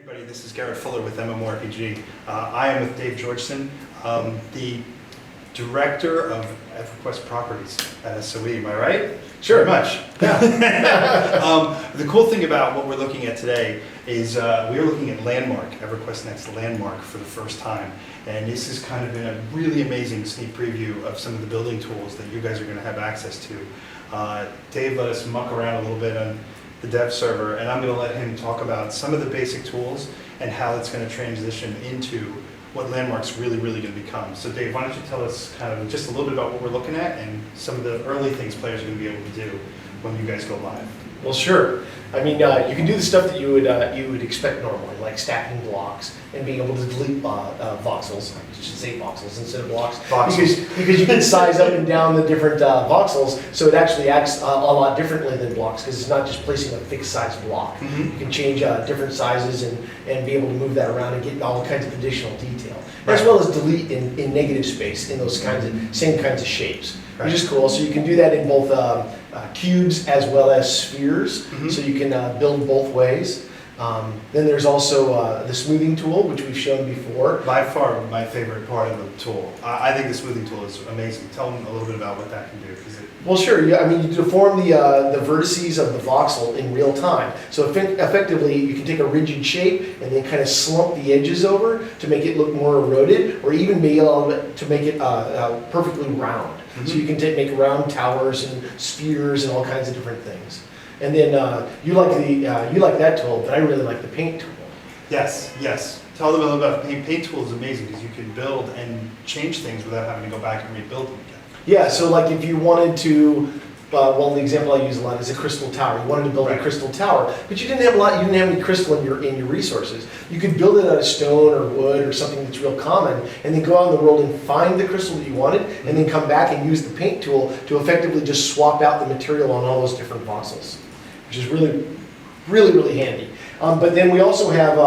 Everybody, this is Garrett Fuller with MMORPG. I am with Dave Georgeson, the director of EverQuest Properties at SOE. Am I right? Sure. Very much. Yeah. The cool thing about what we're looking at today is we are looking at Landmak, EverQuest Next Landmak, for the first time. And this has kind of been a really amazing sneak preview of some of the building tools that you guys are going to have access to. Dave let us muck around a little bit on the dev server, and I'm going to let him talk about some of the basic tools and how it's going to transition into what Landmak's really going to become. So Dave, why don't you tell us kind of just a little bit about what we're looking at and some of the early things players are going to be able to do when you guys go live. Well, sure. I mean, you can do the stuff that you would expect normally, like stacking blocks and being able to delete voxels. I should say voxels instead of blocks, because you can size up and down the different voxels, so it actually acts a lot differently than blocks, because it's not just placing a fixed size block. Mm-hmm. You can change different sizes and be able to move that around and get all kinds of additional detail, right, as well as delete in negative space in those kinds of same kinds of shapes, right, which is cool. So you can do that in both cubes as well as spheres, mm-hmm, so you can build both ways. Then there's also the smoothing tool, which we've shown before. By far my favorite part of the tool. I think the smoothing tool is amazing. Tell them a little bit about what that can do. Well, sure. Yeah, I mean, you deform the vertices of the voxel in real time. So effectively, you can take a rigid shape and then kind of slump the edges over to make it look more eroded, or even be able to make it perfectly round. Mm-hmm. So you can make round towers and spheres and all kinds of different things. And then you like that tool, but I really like the paint tool. Yes, yes. Tell them a little about the paint. Paint tool is amazing because you can build and change things without having to go back and rebuild them again. Yeah, so like if you wanted to, well, the example I use a lot is a crystal tower. You wanted to build, right, a crystal tower, but you didn't have you didn't have any crystal in your resources. You could build it out of stone or wood or something that's real common, and then go out in the world and find the crystal that you wanted, and then come back and use the paint tool to effectively just swap out the material on all those different voxels, which is really handy. But then we also have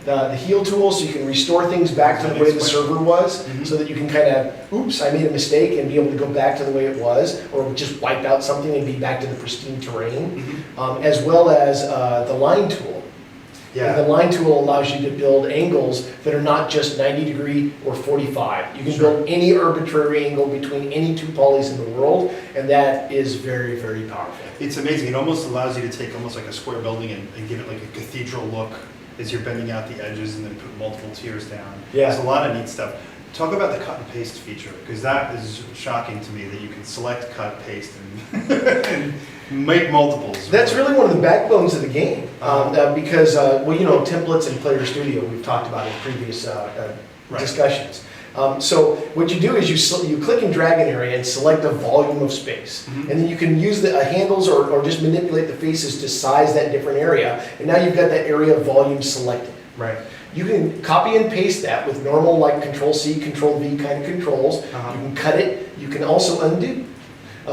the heal tool, so you can restore things back to the way the server was, mm-hmm, so that you can kind of, oops, I made a mistake, and be able to go back to the way it was, or just wipe out something and be back to the pristine terrain, mm-hmm, as well as the line tool. Yeah. And the line tool allows you to build angles that are not just 90 degree or 45. You can, sure, build any arbitrary angle between any two polys in the world, and that is very powerful. It's amazing. It almost allows you to take almost like a square building and give it like a cathedral look as you're bending out the edges and then put multiple tiers down. Yeah. There's a lot of neat stuff. Talk about the cut and paste feature, because that is shocking to me that you can select, cut, paste, and, and make multiples. That's really one of the backbones of the game, because, well, you know, templates and Player Studio we've talked about in previous right, discussions. So what you do is you click and drag an area and select a volume of space. Mm-hmm. And then you can use the handles or just manipulate the faces to size that different area. And now you've got that area of volume selected. Right. You can copy and paste that with normal, like Control-C, Control-V kind of controls. Uh-huh. You can cut it. You can also undo,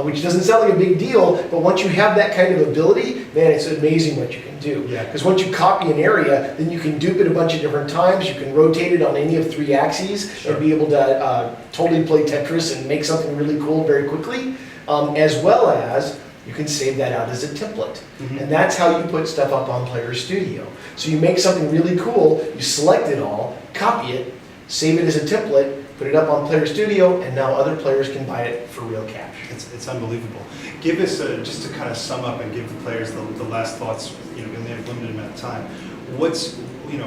which doesn't sound like a big deal, but once you have that kind of ability, man, it's amazing what you can do. Yeah. Because once you copy an area, then you can dupe it a bunch of different times. You can rotate it on any of 3 axes, sure, and be able to totally play Tetris and make something really cool very quickly, as well as you can save that out as a template. Mm-hmm. And that's how you put stuff up on Player Studio. So you make something really cool, you select it all, copy it, save it as a template, put it up on Player Studio, and now other players can buy it for real cash. It's unbelievable. Give us, just to kind of sum up and give the players the last thoughts, you know, we only have a limited amount of time.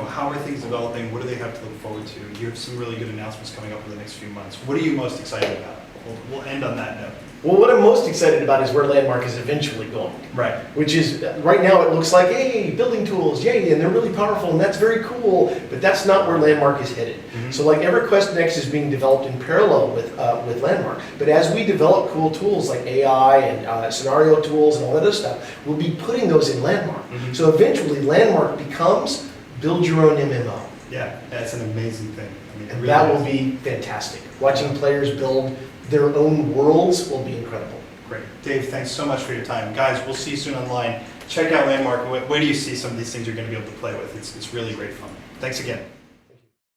How are things developing? What do they have to look forward to? You have some really good announcements coming up in the next few months. What are you most excited about? We'll end on that note. Well, what I'm most excited about is where Landmak is eventually going. Right. Which is, right now it looks like, hey, building tools, yay, and they're really powerful, and that's very cool, but that's not where Landmak is headed. Mm-hmm. So like EverQuest Next is being developed in parallel with Landmak, but as we develop cool tools like AI and scenario tools and all that other stuff, we'll be putting those in Landmak. Mm-hmm. So eventually Landmak becomes build your own MMO. Yeah, that's an amazing thing. I mean, and really that will be fantastic. Watching players build their own worlds will be incredible. Great. Dave, thanks so much for your time. Guys, we'll see you soon online. Check out Landmak. Where do you see some of these things you're going to be able to play with? It's really great fun. Thanks again.